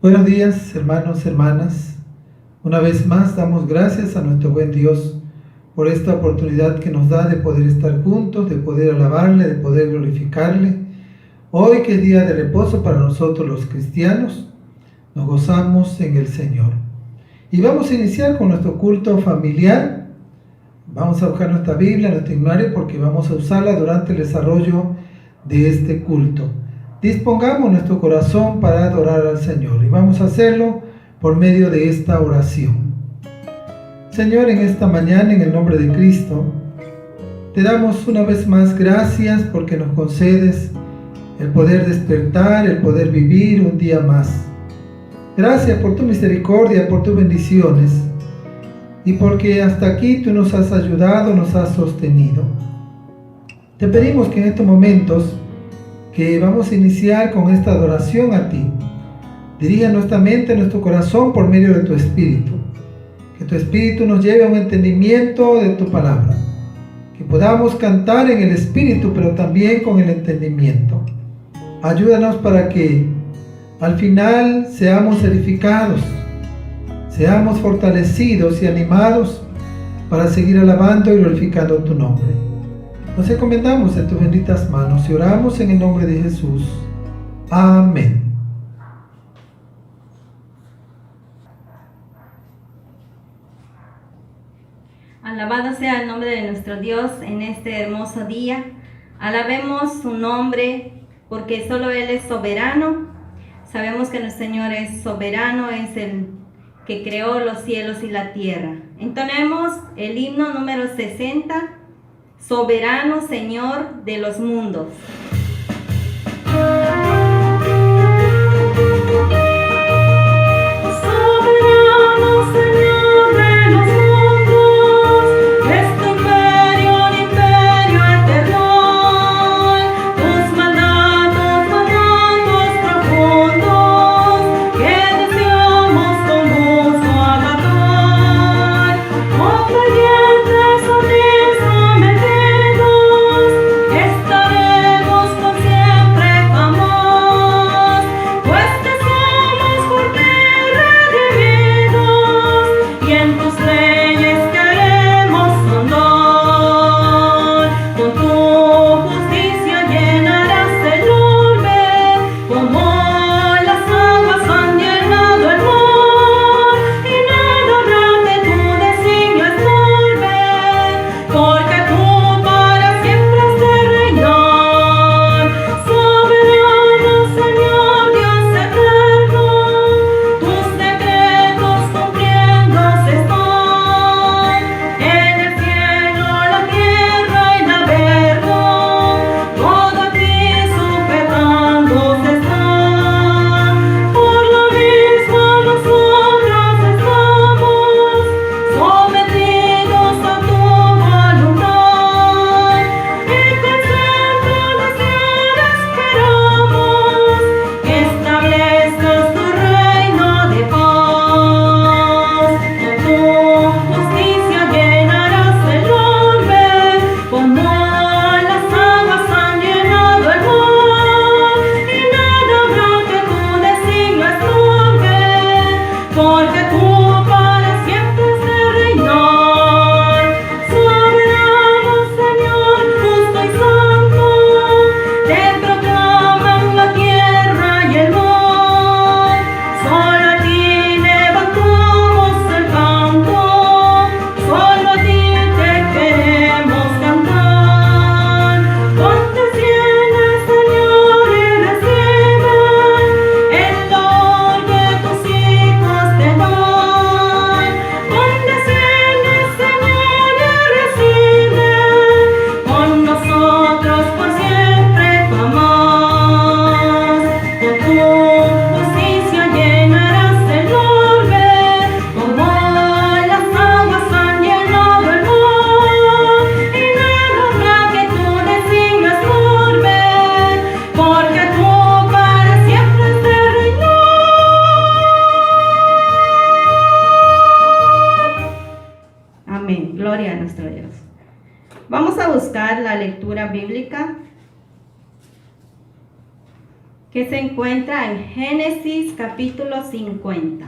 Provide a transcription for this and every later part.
Buenos días, hermanos, hermanas. Una vez más damos gracias a nuestro buen Dios por esta oportunidad que nos da de poder estar juntos, de poder alabarle, de poder glorificarle. Hoy que es día de reposo para nosotros los cristianos, nos gozamos en el Señor. Y vamos a iniciar con nuestro culto familiar. Vamos a buscar nuestra Biblia, nuestro himnario, porque vamos a usarla durante el desarrollo de este culto. Dispongamos nuestro corazón para adorar al Señor y vamos a hacerlo por medio de esta oración. Señor, en esta mañana, en el nombre de Cristo, te damos una vez más gracias porque nos concedes el poder despertar, el poder vivir un día más. Gracias por tu misericordia, por tus bendiciones y porque hasta aquí tú nos has ayudado, nos has sostenido. Te pedimos que en estos momentos que vamos a iniciar con esta adoración a ti, dirija nuestra mente, nuestro corazón por medio de tu Espíritu. Que tu Espíritu nos lleve a un entendimiento de tu palabra. Que podamos cantar en el Espíritu, pero también con el entendimiento. Ayúdanos para que al final seamos edificados, seamos fortalecidos y animados para seguir alabando y glorificando tu nombre. Nos encomendamos en tus benditas manos y oramos en el nombre de Jesús. Amén. Alabado sea el nombre de nuestro Dios en este hermoso día. Alabemos su nombre porque solo Él es soberano. Sabemos que nuestro Señor es soberano, es el que creó los cielos y la tierra. Entonemos el himno número 60. Soberano Señor de los mundos. Estaremos que se encuentra en Génesis capítulo 50.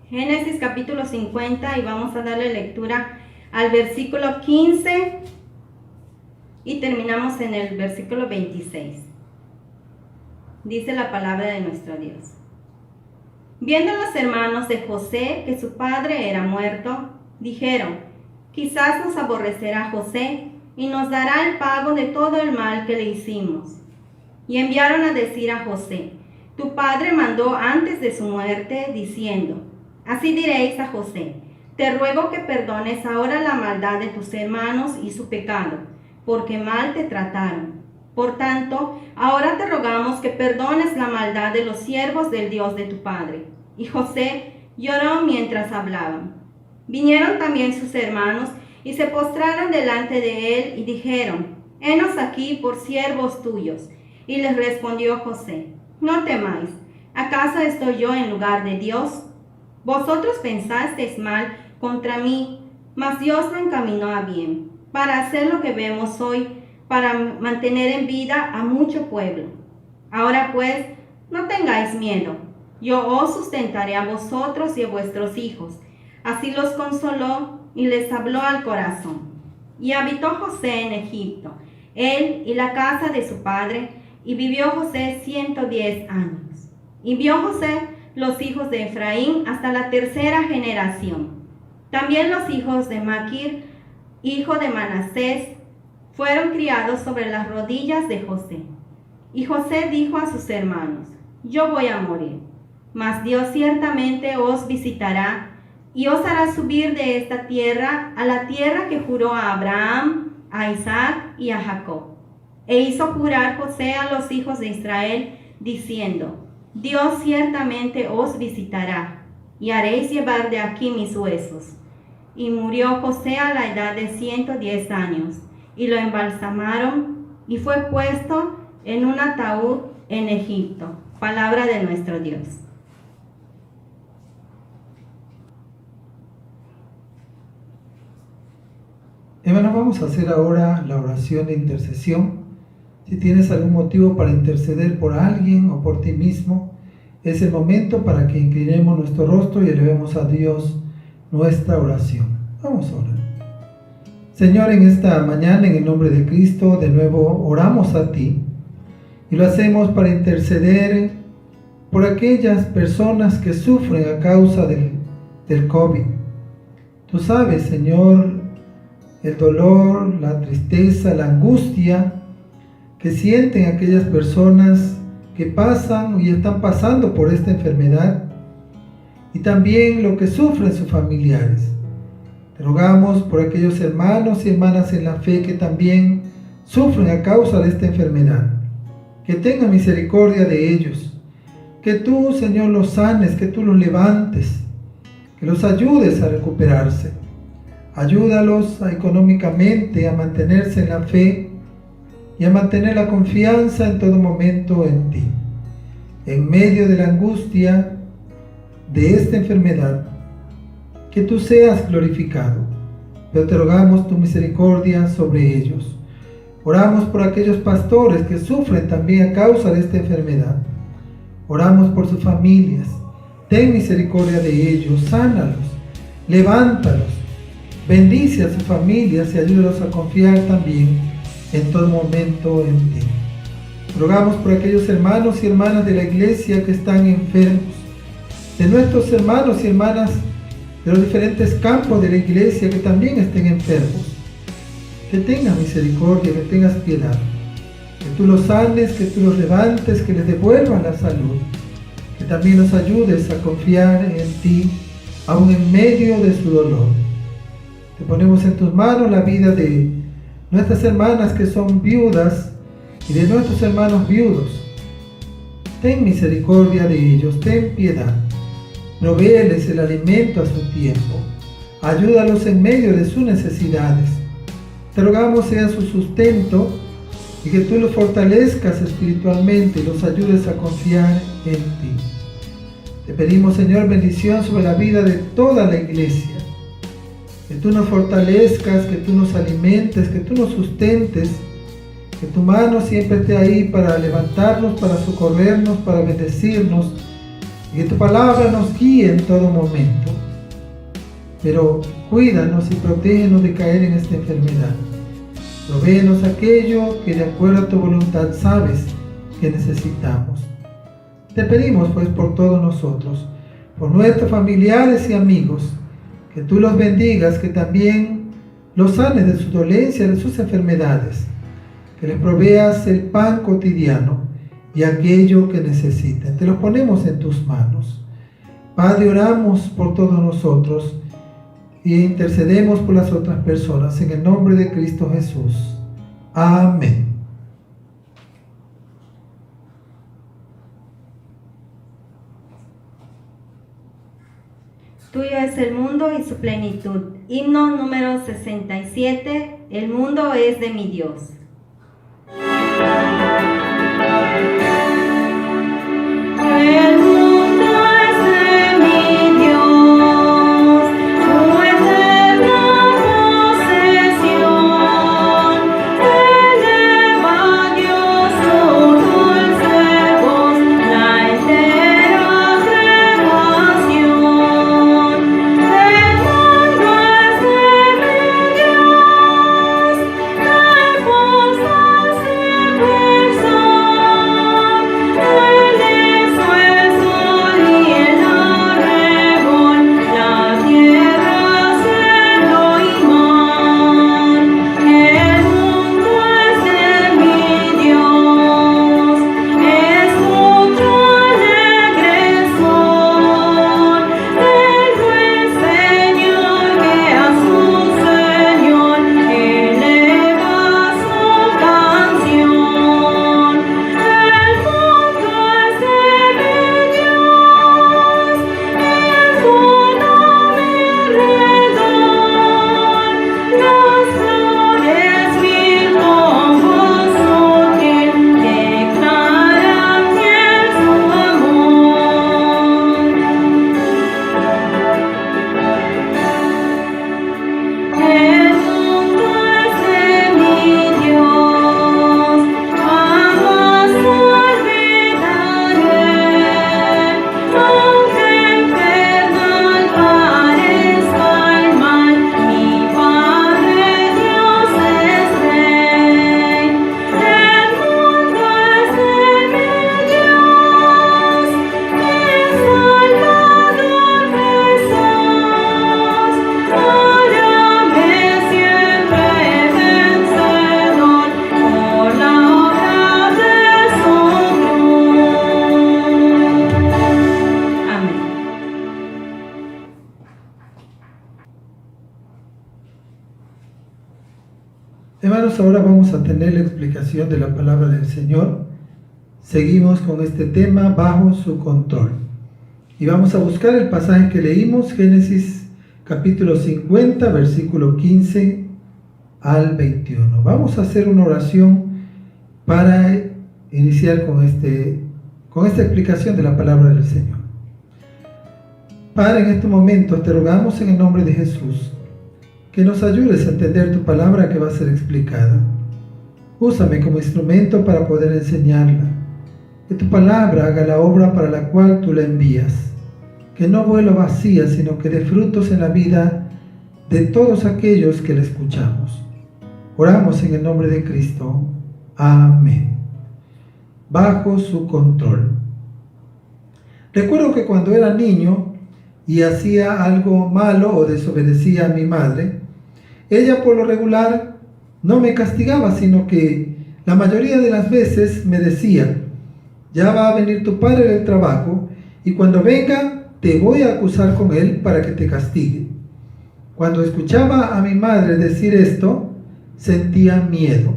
Génesis capítulo 50 y vamos a darle lectura al versículo 15 y terminamos en el versículo 26. Dice la palabra de nuestro Dios. Viendo los hermanos de José que su padre era muerto, dijeron: quizás nos aborrecerá José y nos dará el pago de todo el mal que le hicimos. Y enviaron a decir a José: tu padre mandó antes de su muerte, diciendo: así diréis a José: te ruego que perdones ahora la maldad de tus hermanos y su pecado, porque mal te trataron. Por tanto, ahora te rogamos que perdones la maldad de los siervos del Dios de tu padre. Y José lloró mientras hablaban. Vinieron también sus hermanos y se postraron delante de él y dijeron: henos aquí por siervos tuyos. Y les respondió José: no temáis, ¿acaso estoy yo en lugar de Dios? Vosotros pensasteis mal contra mí, mas Dios lo encaminó a bien, para hacer lo que vemos hoy, para mantener en vida a mucho pueblo. Ahora pues, no tengáis miedo, yo os sustentaré a vosotros y a vuestros hijos. Así los consoló y les habló al corazón. Y habitó José en Egipto, él y la casa de su padre, y vivió José 110 años. Y vio José los hijos de Efraín hasta la tercera generación. También los hijos de Maquir, hijo de Manasés, fueron criados sobre las rodillas de José. Y José dijo a sus hermanos: yo voy a morir, mas Dios ciertamente os visitará y os hará subir de esta tierra a la tierra que juró a Abraham, a Isaac y a Jacob. E hizo jurar José a los hijos de Israel, diciendo: Dios ciertamente os visitará, y haréis llevar de aquí mis huesos. Y murió José a la edad de 110 años, y lo embalsamaron, y fue puesto en un ataúd en Egipto. Palabra de nuestro Dios. Hermano, vamos a hacer ahora la oración de intercesión. Si tienes algún motivo para interceder por alguien o por ti mismo, es el momento para que inclinemos nuestro rostro y elevemos a Dios nuestra oración. Vamos a orar. Señor, en esta mañana, en el nombre de Cristo, de nuevo oramos a ti y lo hacemos para interceder por aquellas personas que sufren a causa del COVID. Tú sabes, Señor, el dolor, la tristeza, la angustia que sienten aquellas personas que pasan y están pasando por esta enfermedad, y también lo que sufren sus familiares. Te rogamos por aquellos hermanos y hermanas en la fe que también sufren a causa de esta enfermedad, que tenga misericordia de ellos, que tú, Señor, los sanes, que tú los levantes, que los ayudes a recuperarse. Ayúdalos económicamente a mantenerse en la fe y a mantener la confianza en todo momento en ti. En medio de la angustia de esta enfermedad, que tú seas glorificado, pero te rogamos tu misericordia sobre ellos. Oramos por aquellos pastores que sufren también a causa de esta enfermedad. Oramos por sus familias. Ten misericordia de ellos, sánalos, levántalos, bendice a sus familias y ayúdalos a confiar también en todo momento en ti. Rogamos por aquellos hermanos y hermanas de la iglesia que están enfermos, de nuestros hermanos y hermanas de los diferentes campos de la iglesia que también estén enfermos. Que tengas misericordia, que tengas piedad, que tú los sanes, que tú los levantes, que les devuelvas la salud, que también los ayudes a confiar en ti, aún en medio de su dolor. Te ponemos en tus manos la vida de nuestras hermanas que son viudas y de nuestros hermanos viudos. Ten misericordia de ellos, ten piedad. Provéeles el alimento a su tiempo. Ayúdalos en medio de sus necesidades. Te rogamos sea su sustento y que tú los fortalezcas espiritualmente y los ayudes a confiar en ti. Te pedimos, Señor, bendición sobre la vida de toda la iglesia. Que tú nos fortalezcas, que tú nos alimentes, que tú nos sustentes Que tu mano siempre esté ahí para levantarnos, para socorrernos, para bendecirnos. Y que tu palabra nos guíe en todo momento. Pero cuídanos y protégenos de caer en esta enfermedad. Provéenos aquello que de acuerdo a tu voluntad sabes que necesitamos. Te pedimos pues por todos nosotros, por nuestros familiares y amigos, que tú los bendigas, que también los sanes de su dolencia, de sus enfermedades, que les proveas el pan cotidiano y aquello que necesiten. Te lo ponemos en tus manos. Padre, oramos por todos nosotros y intercedemos por las otras personas en el nombre de Cristo Jesús. Amén. Tuyo es el mundo y su plenitud. Himno número 67. El mundo es de mi Dios. El mundo es de mi Dios, su eterna posesión. Eleva Dios su dulce voz, la entera creación. El mundo es de mi Dios, la cosa siempre son. Él hizo el sol y el arrebol, la tierra, cielo y mar. El mundo es de mi Dios, es mucho alegre son. El buen Señor que a su Señor eleva su canción. El mundo es de mi Dios, es todo mi redor. Las flores mil con voz sutil declaran fiel su amor. El mundo es de mi Dios, jamás olvidaré. Aunque infernal parezca el mal, mi Padre Dios es Rey. El mundo es de mi Dios, mi Salvador Jesús. Órame siempre vencedor por la obra de su cruz. Amén. Hermanos, ahora vamos a tener la explicación de la palabra del Señor. Seguimos con este tema, bajo su control. Y vamos a buscar el pasaje que leímos, Génesis capítulo 50, versículo 15 al 21. Vamos a hacer una oración para iniciar con esta explicación de la palabra del Señor. Padre, en este momento te rogamos en el nombre de Jesús que nos ayudes a entender tu palabra que va a ser explicada. Úsame como instrumento para poder enseñarla. Que tu palabra haga la obra para la cual tú la envías. Que no vuelva vacía, sino que dé frutos en la vida de todos aquellos que la escuchamos. Oramos en el nombre de Cristo. Amén. Bajo su control. Recuerdo que cuando era niño y hacía algo malo o desobedecía a mi madre, ella por lo regular no me castigaba, sino que la mayoría de las veces me decía: ya va a venir tu padre del trabajo y cuando venga te voy a acusar con él para que te castigue. Cuando escuchaba a mi madre decir esto, sentía miedo,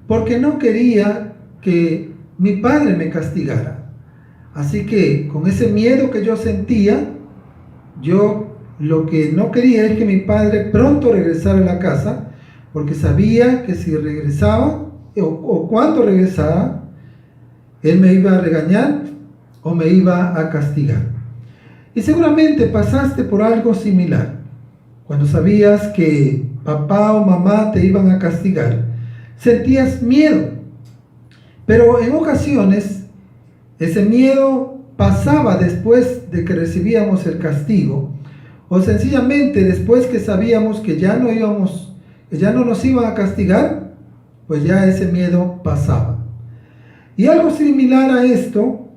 porque no quería que mi padre me castigara. Así que con ese miedo que yo sentía, yo lo que no quería es que mi padre pronto regresara a la casa, porque sabía que si regresaba o cuando regresara, él me iba a regañar o me iba a castigar. Y seguramente pasaste por algo similar. Cuando sabías que papá o mamá te iban a castigar, sentías miedo, Pero en ocasiones ese miedo pasaba después de que recibíamos el castigo, o sencillamente después que sabíamos que ya no nos iban a castigar, pues ya ese miedo pasaba. Y algo similar a esto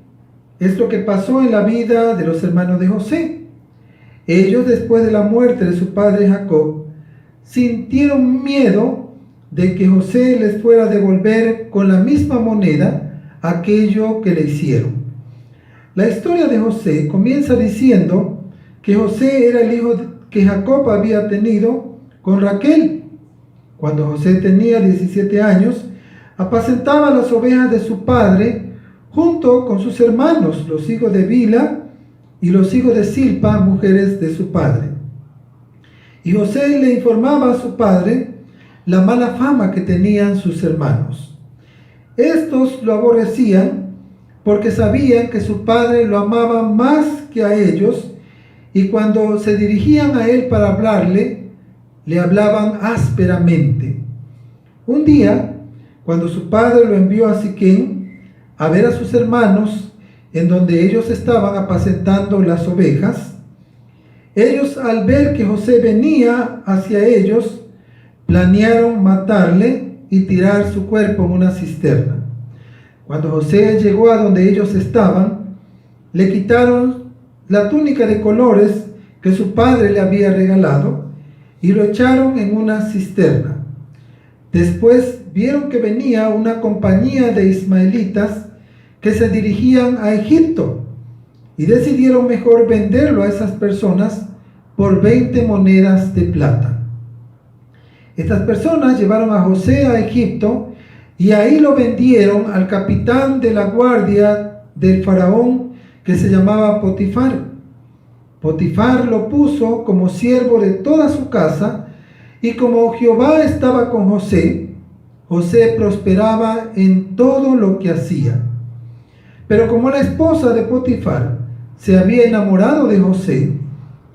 es lo que pasó en la vida de los hermanos de José. Ellos, después de la muerte de su padre Jacob, sintieron miedo de que José les fuera a devolver con la misma moneda aquello que le hicieron. La historia de José comienza diciendo que José era el hijo que Jacob había tenido con Raquel. Cuando José tenía 17 años, apacentaba las ovejas de su padre junto con sus hermanos, los hijos de Bilha y los hijos de Silpa, mujeres de su padre. Y José le informaba a su padre la mala fama que tenían sus hermanos. Estos lo aborrecían porque sabían que su padre lo amaba más que a ellos, y cuando se dirigían a él para hablarle, le hablaban ásperamente. Un día, cuando su padre lo envió a Siquén a ver a sus hermanos, en donde ellos estaban apacentando las ovejas, ellos, al ver que José venía hacia ellos, planearon matarle y tirar su cuerpo en una cisterna. Cuando José llegó a donde ellos estaban, le quitaron la túnica de colores que su padre le había regalado y lo echaron en una cisterna. Después vieron que venía una compañía de ismaelitas que se dirigían a Egipto y decidieron mejor venderlo a esas personas por 20 monedas de plata. Estas personas llevaron a José a Egipto y ahí lo vendieron al capitán de la guardia del faraón, que se llamaba Potifar. Potifar lo puso como siervo de toda su casa, y como Jehová estaba con José, José prosperaba en todo lo que hacía. Pero como la esposa de Potifar se había enamorado de José,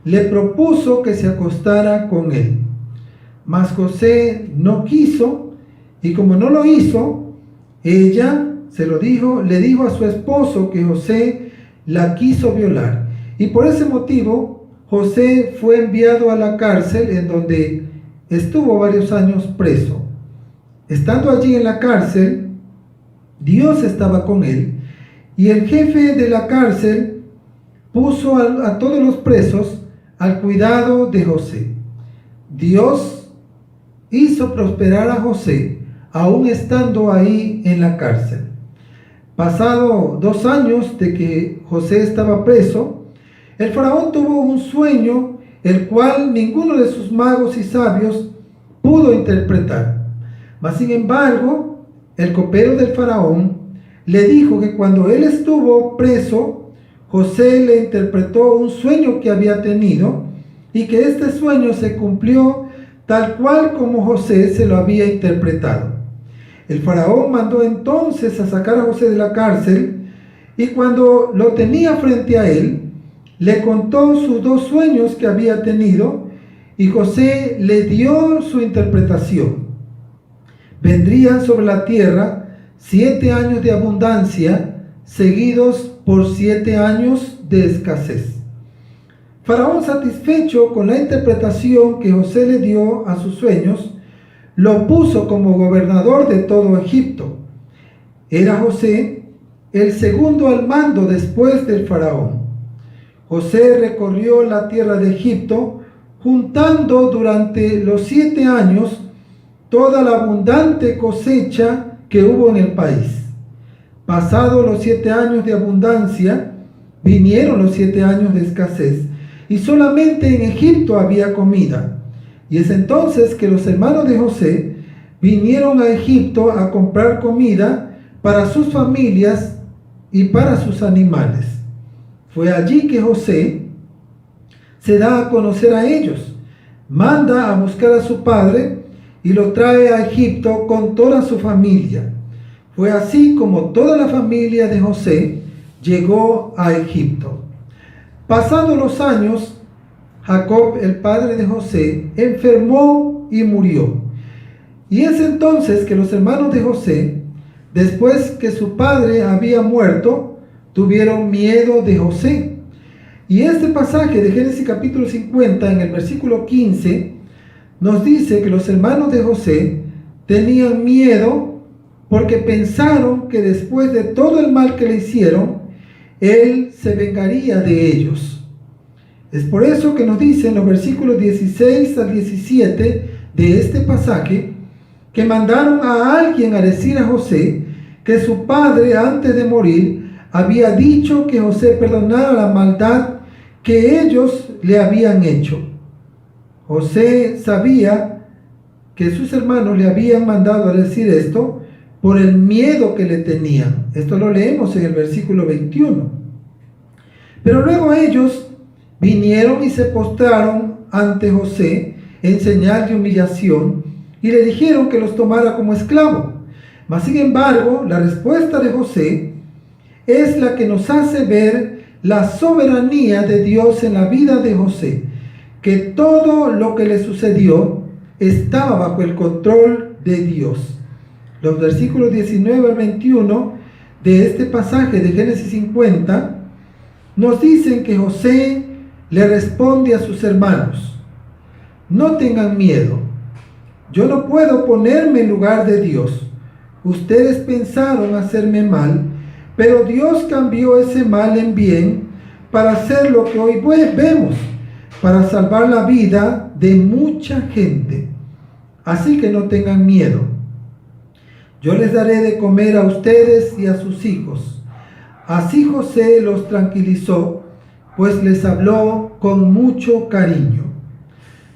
le propuso que se acostara con él. Mas José no quiso, y como no lo hizo, ella le dijo a su esposo que José la quiso violar. Y por ese motivo, José fue enviado a la cárcel, en donde estuvo varios años preso. Estando allí en la cárcel, Dios estaba con él, y el jefe de la cárcel puso a todos los presos al cuidado de José. Dios hizo prosperar a José, aún estando ahí en la cárcel. Pasado 2 años de que José estaba preso, el faraón tuvo un sueño, el cual ninguno de sus magos y sabios pudo interpretar. Mas sin embargo, el copero del faraón le dijo que cuando él estuvo preso, José le interpretó un sueño que había tenido, y que este sueño se cumplió tal cual como José se lo había interpretado. El faraón mandó entonces a sacar a José de la cárcel, y cuando lo tenía frente a él, le contó sus 2 sueños que había tenido, y José le dio su interpretación. Vendrían sobre la tierra 7 años de abundancia, seguidos por 7 años de escasez. Faraón, satisfecho con la interpretación que José le dio a sus sueños, lo puso como gobernador de todo Egipto. Era José el segundo al mando después del faraón. José recorrió la tierra de Egipto, juntando durante los 7 años toda la abundante cosecha que hubo en el país. Pasados los 7 años de abundancia, vinieron los 7 años de escasez, y solamente en Egipto había comida. Y es entonces que los hermanos de José vinieron a Egipto a comprar comida para sus familias y para sus animales. Fue allí que José se da a conocer a ellos, manda a buscar a su padre y lo trae a Egipto con toda su familia. Fue así como toda la familia de José llegó a Egipto. Pasados los años, Jacob, el padre de José, enfermó y murió. Y es entonces que los hermanos de José Después que su padre había muerto, tuvieron miedo de José. Y este pasaje de Génesis capítulo 50, en el versículo 15, nos dice que los hermanos de José tenían miedo porque pensaron que después de todo el mal que le hicieron, él se vengaría de ellos. Es por eso que nos dice en los versículos 16 al 17 de este pasaje que mandaron a alguien a decir a José que su padre antes de morir había dicho que José perdonara la maldad que ellos le habían hecho. José sabía que sus hermanos le habían mandado a decir esto por el miedo que le tenían. Esto lo leemos en el versículo 21. Pero luego ellos vinieron y se postraron ante José en señal de humillación y le dijeron que los tomara como esclavo. Mas sin embargo, la respuesta de José es la que nos hace ver la soberanía de Dios en la vida de José, que todo lo que le sucedió estaba bajo el control de Dios. Los versículos 19 al 21 de este pasaje de Génesis 50 nos dicen que José le responde a sus hermanos: no tengan miedo, yo no puedo ponerme en lugar de Dios. Ustedes pensaron hacerme mal, pero Dios cambió ese mal en bien para hacer lo que hoy vemos, para salvar la vida de mucha gente. Así que no tengan miedo. Yo les daré de comer a ustedes y a sus hijos. Así José los tranquilizó, pues les habló con mucho cariño.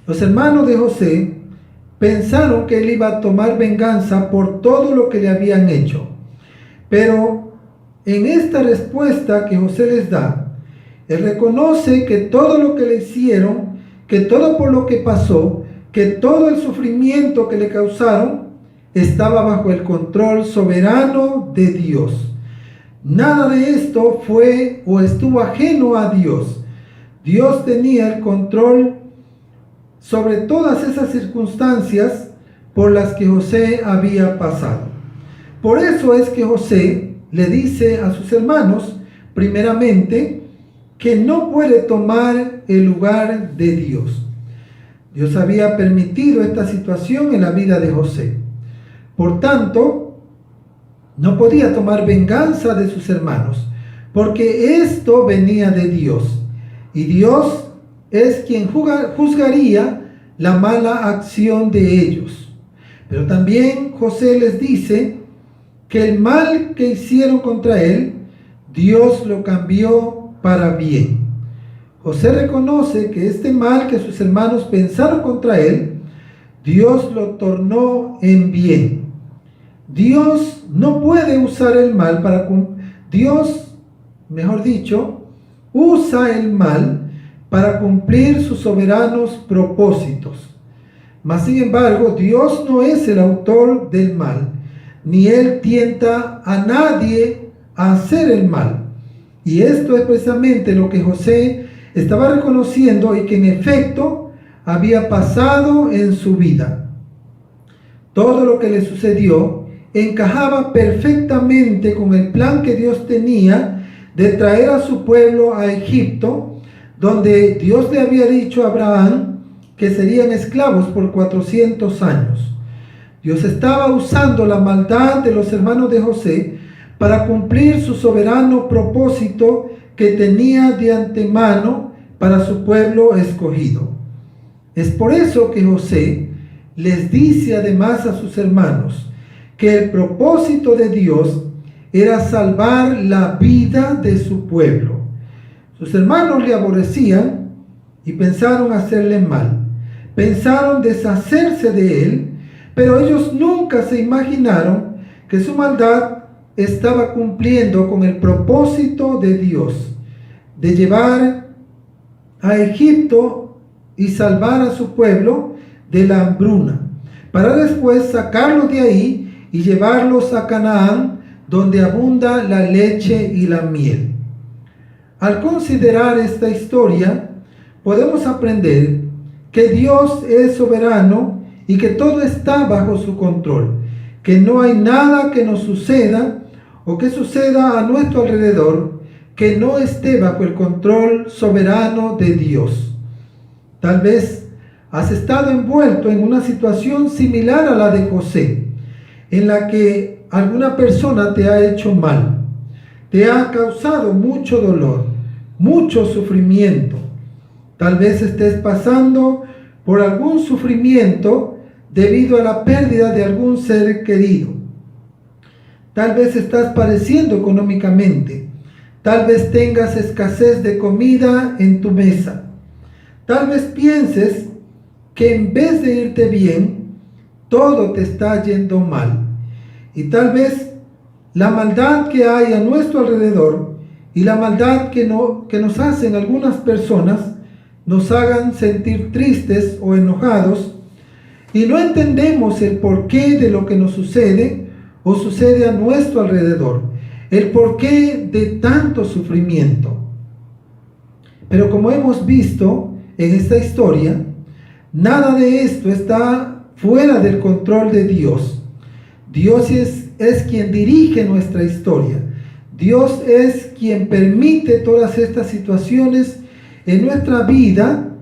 Los hermanos de José pensaron que él iba a tomar venganza por todo lo que le habían hecho. Pero en esta respuesta que José les da, él reconoce que todo lo que le hicieron, que todo por lo que pasó, que todo el sufrimiento que le causaron, estaba bajo el control soberano de Dios. Nada de esto fue o estuvo ajeno a Dios. Dios tenía el control sobre todas esas circunstancias por las que José había pasado. Por eso es que José le dice a sus hermanos, primeramente, que no puede tomar el lugar de Dios. Dios había permitido esta situación en la vida de José. Por tanto, no podía tomar venganza de sus hermanos, porque esto venía de Dios. Y Dios es quien juzgaría la mala acción de ellos. Pero también José les dice que el mal que hicieron contra él, Dios lo cambió para bien. José reconoce que este mal que sus hermanos pensaron contra él, Dios lo tornó en bien. Dios no puede usar el mal para... Dios, mejor dicho, usa el mal para cumplir sus soberanos propósitos. Mas sin embargo, Dios no es el autor del mal, ni Él tienta a nadie a hacer el mal. Y esto es precisamente lo que José estaba reconociendo y que en efecto había pasado en su vida. Todo lo que le sucedió encajaba perfectamente con el plan que Dios tenía de traer a su pueblo a Egipto, donde Dios le había dicho a Abraham que serían esclavos por 400 años. Dios estaba usando la maldad de los hermanos de José para cumplir su soberano propósito que tenía de antemano para su pueblo escogido. Es por eso que José les dice además a sus hermanos que el propósito de Dios era salvar la vida de su pueblo. Sus hermanos le aborrecían y pensaron hacerle mal. Pensaron deshacerse de él, pero ellos nunca se imaginaron que su maldad estaba cumpliendo con el propósito de Dios, de llevar a Egipto y salvar a su pueblo de la hambruna, para después sacarlos de ahí y llevarlos a Canaán, donde abunda la leche y la miel. Al considerar esta historia, podemos aprender que Dios es soberano y que todo está bajo su control, que no hay nada que nos suceda o que suceda a nuestro alrededor que no esté bajo el control soberano de Dios. Tal vez has estado envuelto en una situación similar a la de José, en la que alguna persona te ha hecho mal, te ha causado mucho dolor, mucho sufrimiento. Tal vez estés pasando por algún sufrimiento debido a la pérdida de algún ser querido. Tal vez estás padeciendo económicamente. Tal vez tengas escasez de comida en tu mesa. Tal vez pienses que en vez de irte bien, todo te está yendo mal. Y tal vez la maldad que hay a nuestro alrededor y la maldad que nos hacen algunas personas nos hagan sentir tristes o enojados y no entendemos el porqué de lo que nos sucede o sucede a nuestro alrededor, el porqué de tanto sufrimiento. Pero como hemos visto en esta historia, nada de esto está fuera del control de Dios. Dios es quien dirige nuestra historia. Dios es quien permite todas estas situaciones en nuestra vida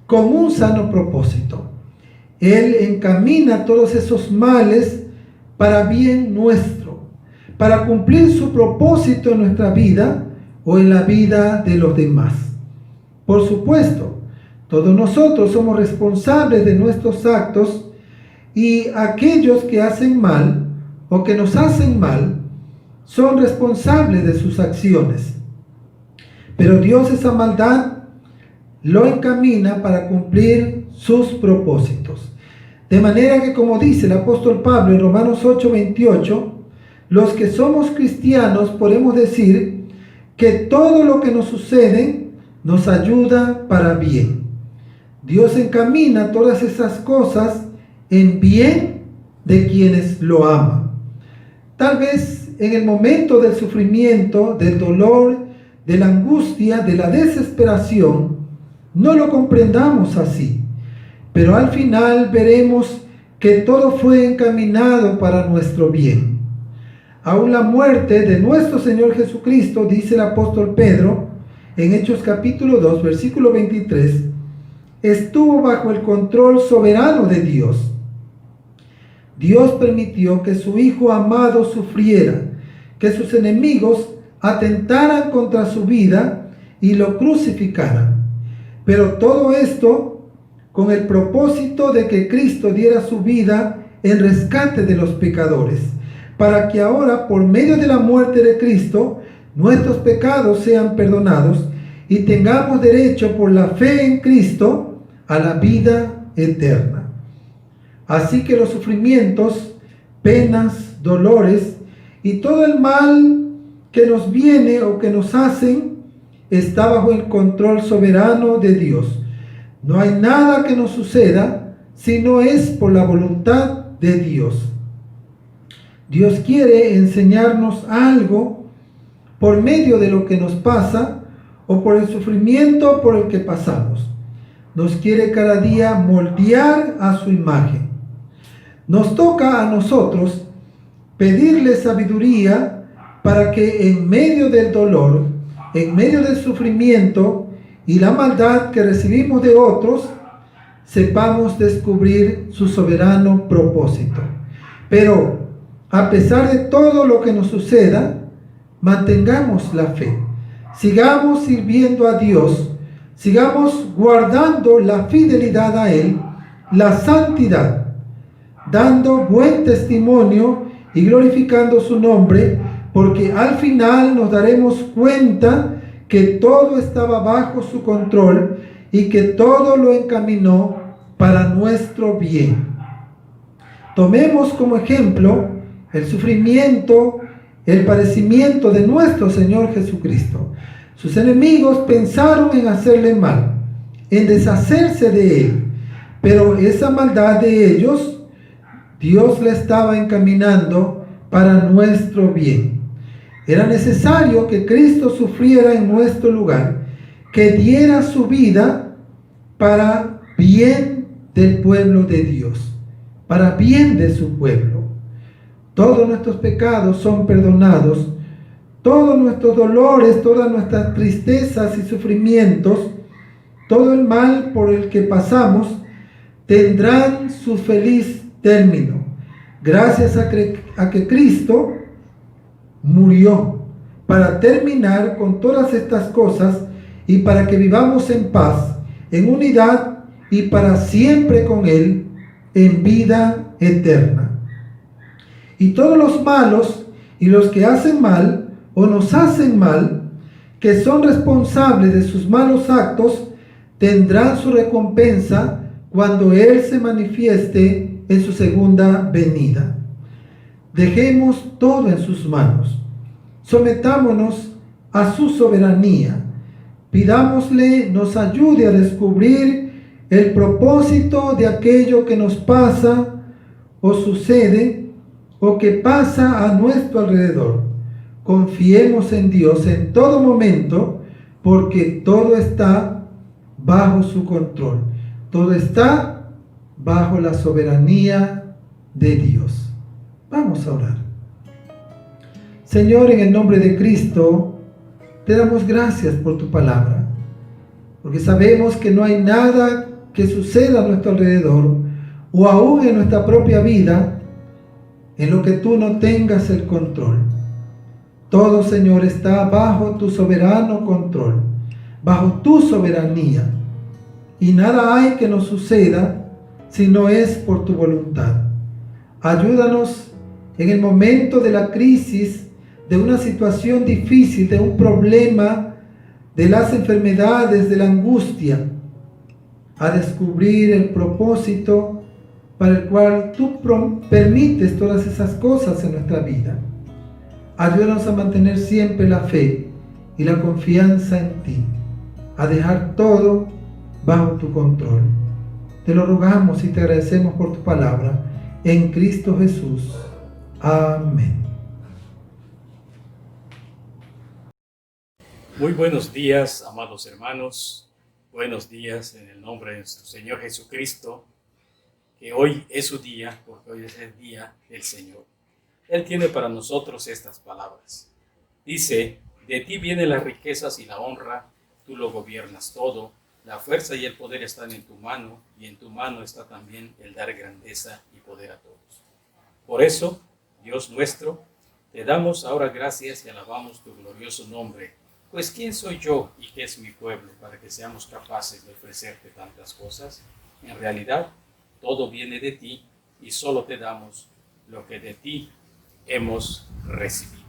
con un sano propósito. Él encamina todos esos males para bien nuestro, para cumplir su propósito en nuestra vida o en la vida de los demás. Por supuesto, todos nosotros somos responsables de nuestros actos y aquellos que hacen mal o que nos hacen mal son responsables de sus acciones. Pero Dios esa maldad lo encamina para cumplir sus propósitos. De manera que, como dice el apóstol Pablo en Romanos 8:28, los que somos cristianos podemos decir que todo lo que nos sucede nos ayuda para bien. Dios encamina todas esas cosas en bien de quienes lo aman. Tal vez en el momento del sufrimiento, del dolor, de la angustia, de la desesperación, no lo comprendamos así. Pero al final veremos que todo fue encaminado para nuestro bien. Aún la muerte de nuestro Señor Jesucristo, dice el apóstol Pedro, en Hechos capítulo 2, versículo 23, estuvo bajo el control soberano de Dios. Dios permitió que su Hijo amado sufriera, que sus enemigos atentaran contra su vida y lo crucificaran. Pero todo esto con el propósito de que Cristo diera su vida en rescate de los pecadores, para que ahora, por medio de la muerte de Cristo, nuestros pecados sean perdonados y tengamos derecho por la fe en Cristo a la vida eterna. Así que los sufrimientos, penas, dolores y todo el mal que nos viene o que nos hacen está bajo el control soberano de Dios. No hay nada que nos suceda si no es por la voluntad de Dios. Dios quiere enseñarnos algo por medio de lo que nos pasa o por el sufrimiento por el que pasamos. Nos quiere cada día moldear a su imagen. Nos toca a nosotros pedirle sabiduría para que en medio del dolor, en medio del sufrimiento y la maldad que recibimos de otros, sepamos descubrir su soberano propósito. Pero a pesar de todo lo que nos suceda, mantengamos la fe. Sigamos sirviendo a Dios. Sigamos guardando la fidelidad a Él, la santidad, dando buen testimonio y glorificando su nombre, porque al final nos daremos cuenta que todo estaba bajo su control y que todo lo encaminó para nuestro bien. Tomemos como ejemplo el sufrimiento, el padecimiento de nuestro Señor Jesucristo. Sus enemigos pensaron en hacerle mal, en deshacerse de Él, pero esa maldad de ellos, Dios la estaba encaminando para nuestro bien. Era necesario que Cristo sufriera en nuestro lugar, que diera su vida para bien del pueblo de Dios, para bien de su pueblo. Todos nuestros pecados son perdonados. Todos nuestros dolores, todas nuestras tristezas y sufrimientos, todo el mal por el que pasamos, tendrán su feliz término. Gracias a que Cristo murió para terminar con todas estas cosas y para que vivamos en paz, en unidad y para siempre con Él en vida eterna. Y todos los malos y los que hacen mal o nos hacen mal, que son responsables de sus malos actos, tendrán su recompensa cuando Él se manifieste en su segunda venida. Dejemos todo en sus manos. Sometámonos a su soberanía. Pidámosle nos ayude a descubrir el propósito de aquello que nos pasa o sucede o que pasa a nuestro alrededor. Confiemos en Dios en todo momento, porque todo está bajo su control. Todo está bajo la soberanía de Dios. Vamos a orar. Señor, en el nombre de Cristo, te damos gracias por tu palabra, porque sabemos que no hay nada que suceda a nuestro alrededor o aún en nuestra propia vida en lo que tú no tengas el control. Todo, Señor, está bajo tu soberano control, bajo tu soberanía. Y nada hay que nos suceda si no es por tu voluntad. Ayúdanos en el momento de la crisis, de una situación difícil, de un problema, de las enfermedades, de la angustia, a descubrir el propósito para el cual tú permites todas esas cosas en nuestra vida. Ayúdanos a mantener siempre la fe y la confianza en ti, a dejar todo bajo tu control. Te lo rogamos y te agradecemos por tu palabra, en Cristo Jesús. Amén. Muy buenos días, amados hermanos. Buenos días en el nombre de nuestro Señor Jesucristo, que hoy es su día, porque hoy es el día del Señor. Él tiene para nosotros estas palabras. Dice: de ti vienen las riquezas y la honra, tú lo gobiernas todo, la fuerza y el poder están en tu mano, y en tu mano está también el dar grandeza y poder a todos. Por eso, Dios nuestro, te damos ahora gracias y alabamos tu glorioso nombre, pues ¿quién soy yo y qué es mi pueblo para que seamos capaces de ofrecerte tantas cosas? En realidad, todo viene de ti y solo te damos lo que de ti hemos recibido.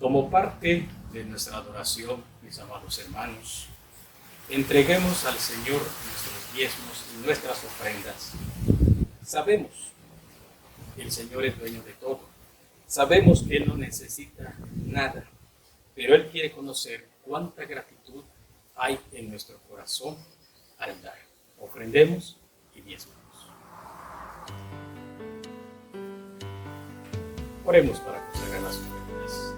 Como parte de nuestra adoración, mis amados hermanos, entreguemos al Señor nuestros diezmos y nuestras ofrendas. Sabemos que el Señor es dueño de todo. Sabemos que Él no necesita nada, pero Él quiere conocer cuánta gratitud hay en nuestro corazón al dar. Ofrendemos y diezmamos. Oremos para consagrar las ofrendas.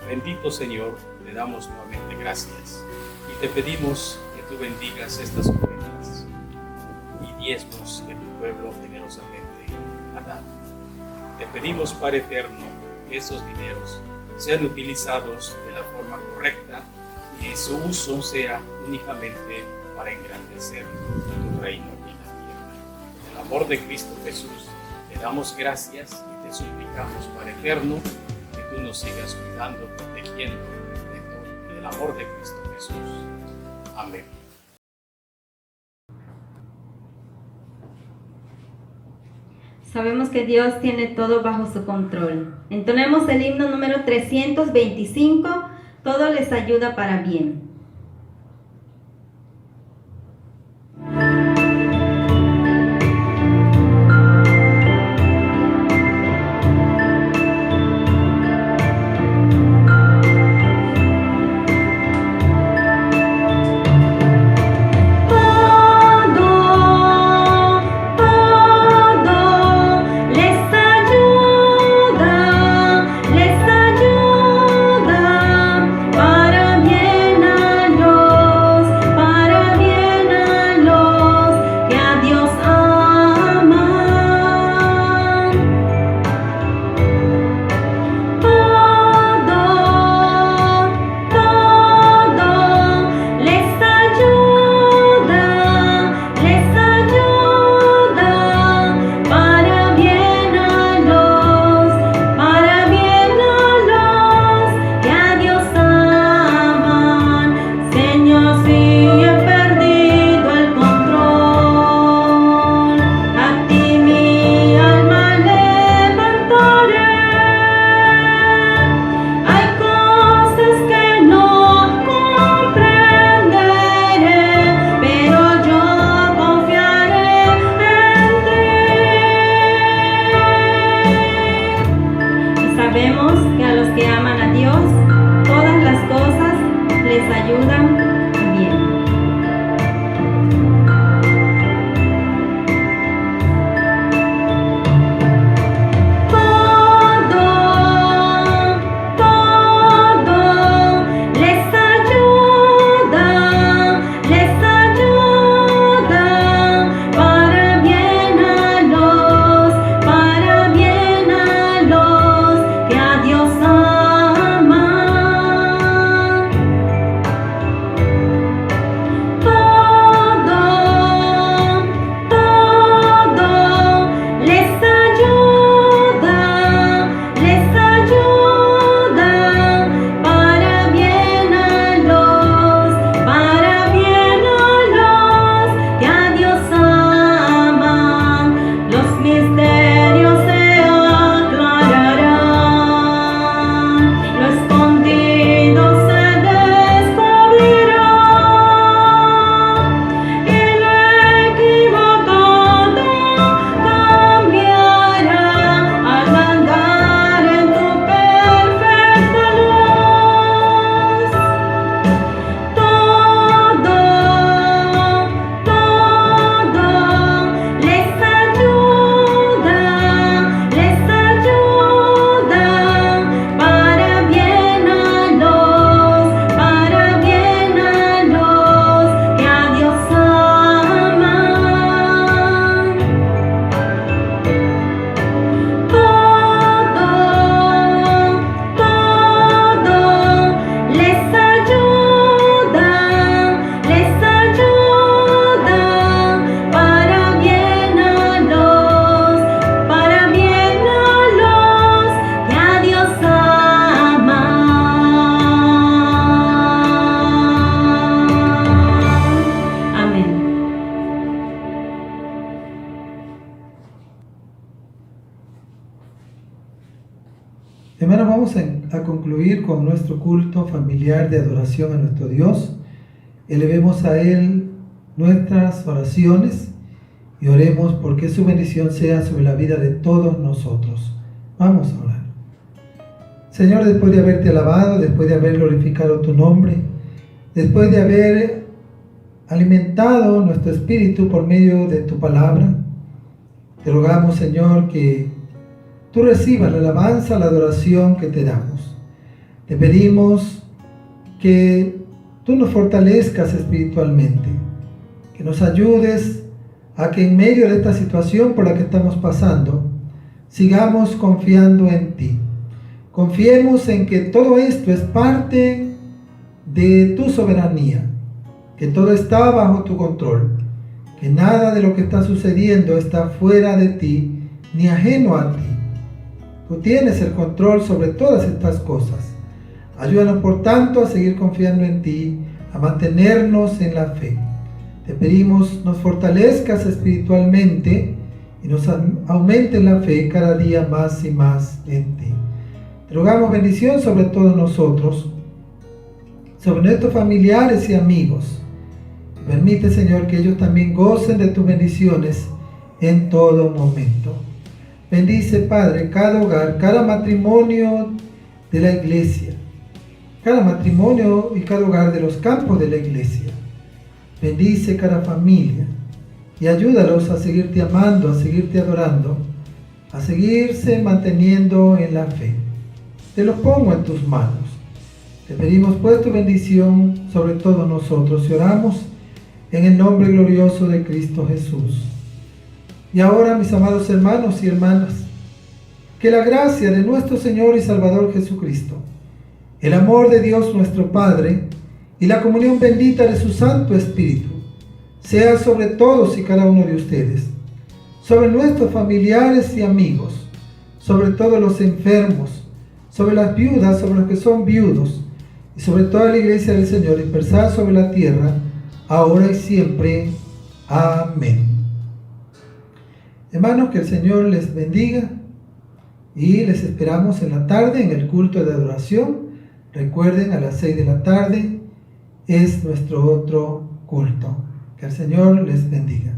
Bendito Señor, te damos nuevamente gracias y te pedimos que tú bendigas estas ofrendas y diezmos que tu pueblo generosamente ha dado. Te pedimos, Padre eterno, que estos dineros sean utilizados de la forma correcta y su uso sea únicamente para engrandecer tu reino en la tierra. En el amor de Cristo Jesús, te damos gracias y te suplicamos, Padre eterno, que tú nos sigas cuidando, protegiendo de todo. En el amor de Cristo Jesús. Amén. Sabemos que Dios tiene todo bajo su control. Entonemos el himno número 325, todo les ayuda para bien. Para bien a los a concluir con nuestro culto familiar de adoración a nuestro Dios. Elevemos a Él nuestras oraciones y oremos porque su bendición sea sobre la vida de todos nosotros. Vamos a orar. Señor, después de haberte alabado, después de haber glorificado tu nombre, después de haber alimentado nuestro espíritu por medio de tu palabra, te rogamos, Señor, que tú recibas la alabanza, la adoración que te damos. Te pedimos que tú nos fortalezcas espiritualmente, que nos ayudes a que en medio de esta situación por la que estamos pasando, sigamos confiando en ti. Confiemos en que todo esto es parte de tu soberanía, que todo está bajo tu control, que nada de lo que está sucediendo está fuera de ti ni ajeno a ti. Tú tienes el control sobre todas estas cosas. Ayúdanos, por tanto, a seguir confiando en ti, a mantenernos en la fe. Te pedimos nos fortalezcas espiritualmente y nos aumente la fe cada día más y más en ti. Te rogamos bendición sobre todos nosotros, sobre nuestros familiares y amigos. Permite, Señor, que ellos también gocen de tus bendiciones en todo momento. Bendice, Padre, cada hogar, cada matrimonio de la iglesia, cada matrimonio y cada hogar de los campos de la iglesia. Bendice cada familia y ayúdalos a seguirte amando, a seguirte adorando, a seguirse manteniendo en la fe. Te los pongo en tus manos. Te pedimos pues tu bendición sobre todos nosotros y oramos en el nombre glorioso de Cristo Jesús. Y ahora, mis amados hermanos y hermanas, que la gracia de nuestro Señor y Salvador Jesucristo, el amor de Dios nuestro Padre y la comunión bendita de su Santo Espíritu sea sobre todos y cada uno de ustedes, sobre nuestros familiares y amigos, sobre todos los enfermos, sobre las viudas, sobre los que son viudos, y sobre toda la iglesia del Señor dispersada sobre la tierra, ahora y siempre. Amén. Hermanos, que el Señor les bendiga y les esperamos en la tarde en el culto de adoración. Recuerden, a las 6 de la tarde es nuestro otro culto. Que el Señor les bendiga.